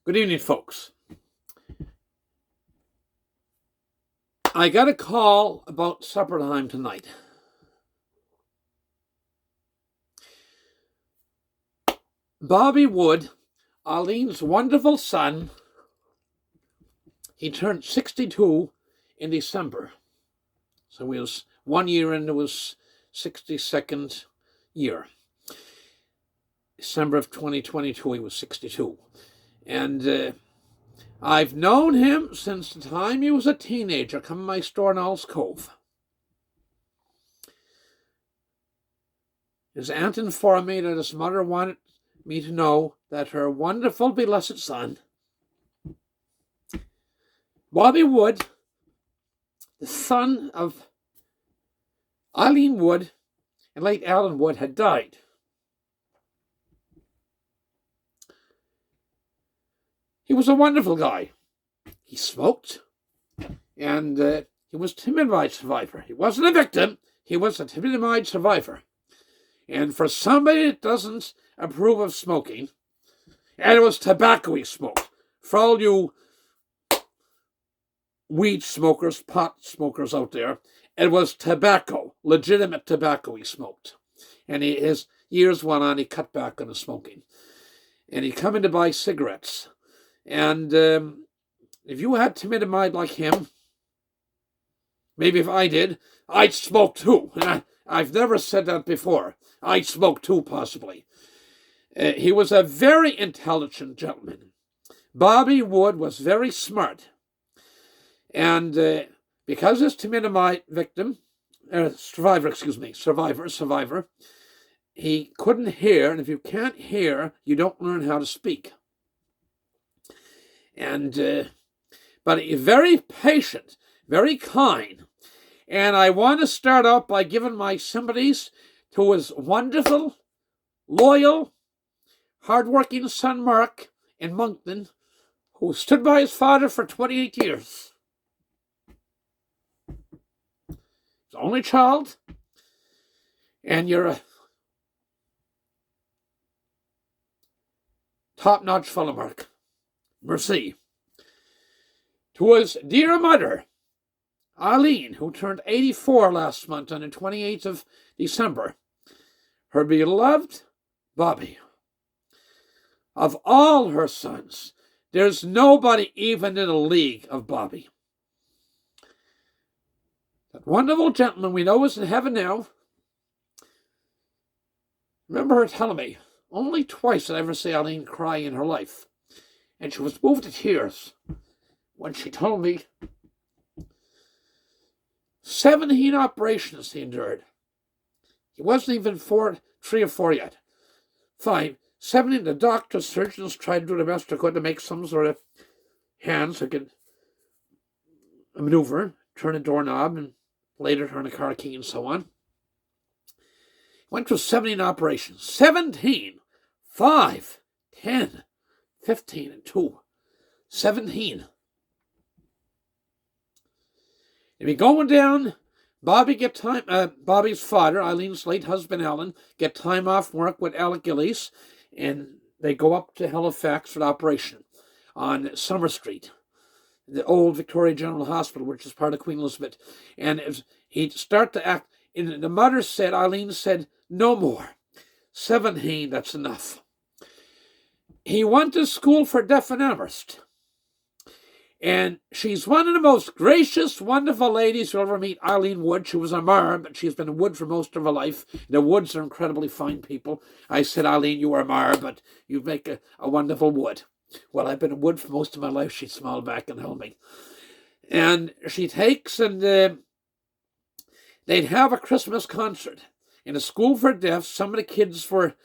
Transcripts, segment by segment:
Good evening, folks. I got a call about supper time tonight. Bobby Wood, Eileen's wonderful son, he turned 62 in December. So he was 1 year into his 62nd year. December of 2022, he was 62. And I've known him since the time he was a teenager, coming to my store in Auld, Cove. His aunt informed me that his mother wanted me to know that her wonderful, blessed son, Bobby Wood, the son of Eileen Wood and late Alan Wood, had died. He was a wonderful guy. He smoked, and he was a thalidomide survivor. He wasn't a victim. He was a thalidomide survivor. And for somebody that doesn't approve of smoking, and it was tobacco he smoked. For all you weed smokers, pot smokers out there, it was tobacco, legitimate tobacco he smoked. And his years went on, he cut back on the smoking. And he'd come in to buy cigarettes. And if you had thalidomide like him, maybe if I did, I'd smoke too. And I've never said that before. I'd smoke too, possibly. He was a very intelligent gentleman. Bobby Wood was very smart. And because his thalidomide survivor, he couldn't hear. And if you can't hear, you don't learn how to speak. And but he's very patient, very kind. And I want to start out by giving my sympathies to his wonderful, loyal, hard-working son Mark in Moncton, who stood by his father for 28 years. His only child, and you're a top-notch fellow, Mark. Merci. To his dear mother, Eileen, who turned 84 last month on the 28th of December, her beloved Bobby. Of all her sons, there's nobody even in a league of Bobby. That wonderful gentleman we know is in heaven now. Remember her telling me, only twice did I ever see Eileen cry in her life. And she was moved to tears when she told me 17 operations he endured. He wasn't even 3 or 4 yet. 5, 17, the doctors, surgeons tried to do the best they could to make some sort of hands that could maneuver, turn a doorknob, and later turn a car key and so on. Went through 17 operations. 17! 5, 10, 15, and 2. 17. If you're going down, Bobby's father, Eileen's late husband, Alan, get time off work with Alec Gillies, and they go up to Halifax for the operation on Summer Street, the old Victoria General Hospital, which is part of Queen Elizabeth. And he'd start to act, and the mother said, Eileen said, no more. 17, that's enough. He went to school for deaf in Amherst. And she's one of the most gracious, wonderful ladies you'll ever meet, Eileen Wood. She was a Mar, but she's been a Wood for most of her life. The Woods are incredibly fine people. I said, Eileen, you are a Mar, but you make a wonderful Wood. Well, I've been a Wood for most of my life. She smiled back and held me. And she takes, and they'd have a Christmas concert. In a school for deaf, some of the kids were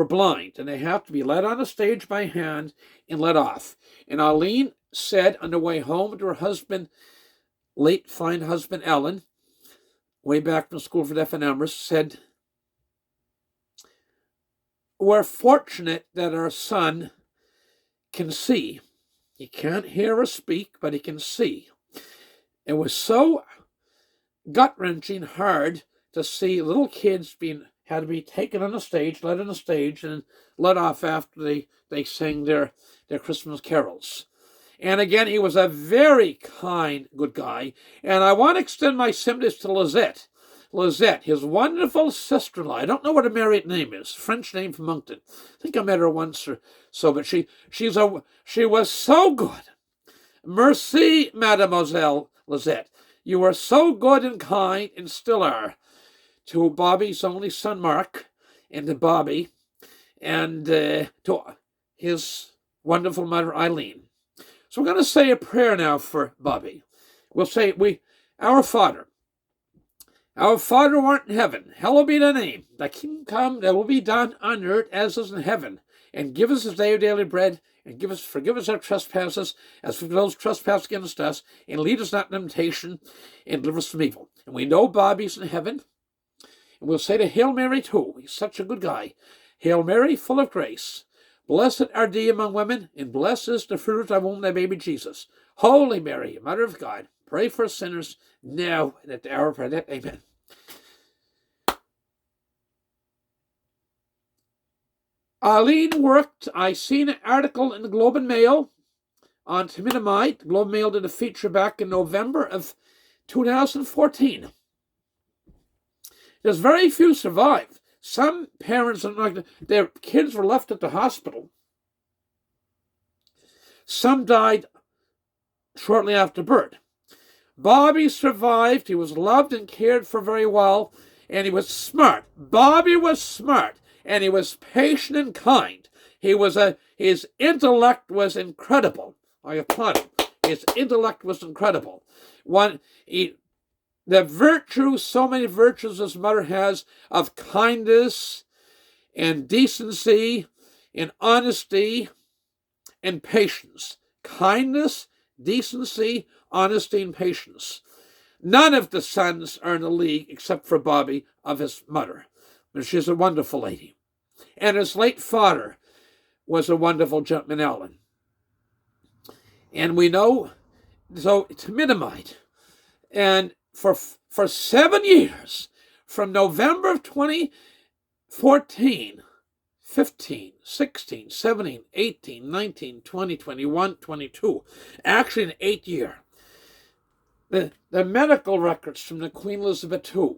blind, and they have to be led on a stage by hand and let off. And Eileen said on the way home to her husband, late fine husband Alan, way back from School for Deaf in Amherst, said, we're fortunate that our son can see. He can't hear or speak, but he can see. It was so gut-wrenching hard to see little kids being had to be taken on the stage, led on the stage, and let off after they sang their Christmas carols. And again, he was a very kind, good guy. And I want to extend my sympathies to Lizette. Lizette, his wonderful sister-in-law. I don't know what her married name is. French name from Moncton. I think I met her once or so, but she was so good. Merci, Mademoiselle Lizette. You were so good and kind, and still are, to Bobby's only son, Mark, and to Bobby, and to his wonderful mother, Eileen. So we're going to say a prayer now for Bobby. We'll say, Our Father who art in heaven, hallowed be thy name. Thy kingdom come, thy will be done on earth as is in heaven. And give us this day our daily bread, and forgive us our trespasses, as forgive those trespass against us, and lead us not in temptation, and deliver us from evil. And we know Bobby's in heaven, and we'll say to Hail Mary too. He's such a good guy. Hail Mary, full of grace. Blessed art thee among women, and blessed is the fruit of thy womb, thy baby Jesus. Holy Mary, Mother of God, pray for us sinners, now and at the hour of our death. Amen. Eileen worked, I seen an article in the Globe and Mail on thalidomide. The Globe and Mail did a feature back in November of 2014. There's very few survive. Some parents, their kids were left at the hospital. Some died shortly after birth. Bobby survived. He was loved and cared for very well, and he was smart. Bobby was smart, and he was patient and kind. His intellect was incredible. I applaud him. His intellect was incredible. The virtues, so many virtues his mother has, of kindness and decency and honesty and patience. Kindness, decency, honesty, and patience. None of the sons are in the league, except for Bobby, of his mother. But she's a wonderful lady. And his late father was a wonderful gentleman, Alan. And we know, so thalidomide. And for 7 years, from November of 2014, 15, 16, 17, 18, 19, 20, 21, 22, actually an 8th year. The medical records from the Queen Elizabeth II,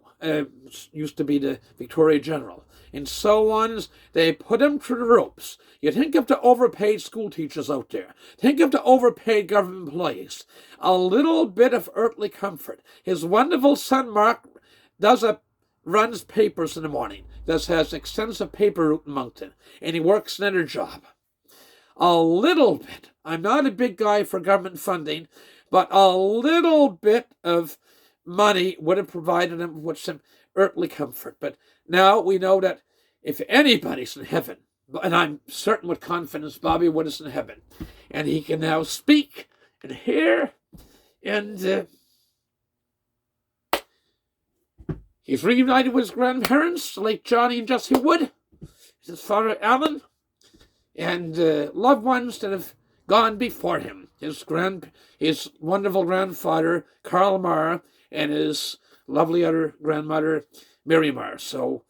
used to be the Victoria General, and so on, they put him through the ropes. You think of the overpaid school teachers out there. Think of the overpaid government employees. A little bit of earthly comfort. His wonderful son, Mark, runs papers in the morning. Has extensive paper route in Moncton, and he works another job. A little bit. I'm not a big guy for government funding, but a little bit of money would have provided him with some earthly comfort. But now we know that if anybody's in heaven, and I'm certain with confidence Bobby Wood is in heaven, and he can now speak and hear, and he's reunited with his grandparents, the late Johnny and Jessie Wood, his father Alan, and loved ones that have gone before him. His wonderful grandfather, Carl Marr, and his lovely other grandmother, Mary Marr. So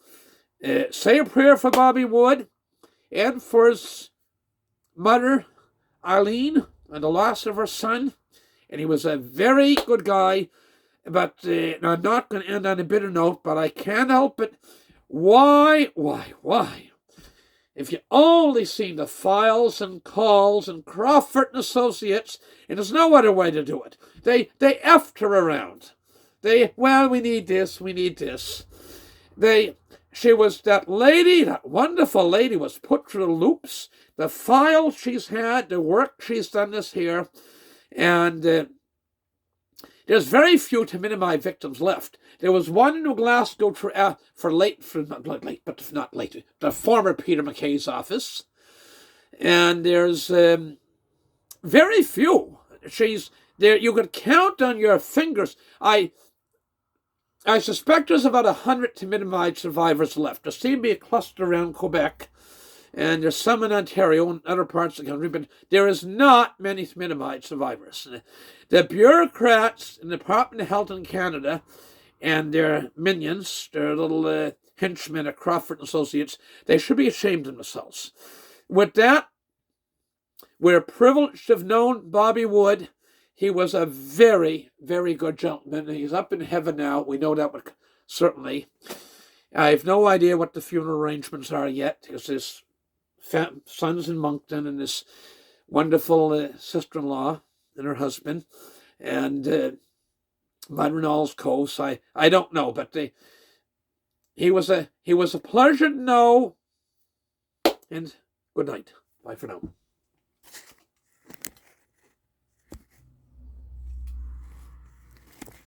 say a prayer for Bobby Wood and for his mother, Eileen, and the loss of her son. And he was a very good guy. But I'm not going to end on a bitter note, but I can't help it. Why? If you only seen the files and calls and Crawford and Associates, and there's no other way to do it. They effed her around. We need this, we need this. She was that lady, that wonderful lady, was put through the loops. The files she's had, the work she's done this here, and there's very few thalidomide victims left. There was one in Glasgow the former Peter MacKay's office, and there's very few. She's there. You could count on your fingers. I suspect there's about 100 thalidomide survivors left. There seem to be a cluster around Quebec, and there's some in Ontario and other parts of the country, but there is not many thalidomide survivors. The bureaucrats in the Department of Health in Canada and their minions, their little henchmen at Crawford and Associates. They should be ashamed of themselves. With that, we're privileged to have known Bobby Wood. He was a very, very good gentleman. He's up in heaven now. We know that certainly. I have no idea what the funeral arrangements are yet, because his son's in Moncton and his wonderful sister-in-law and her husband, and Mother-in-law's Cove. So I don't know, but he was a pleasure to know. And good night. Bye for now.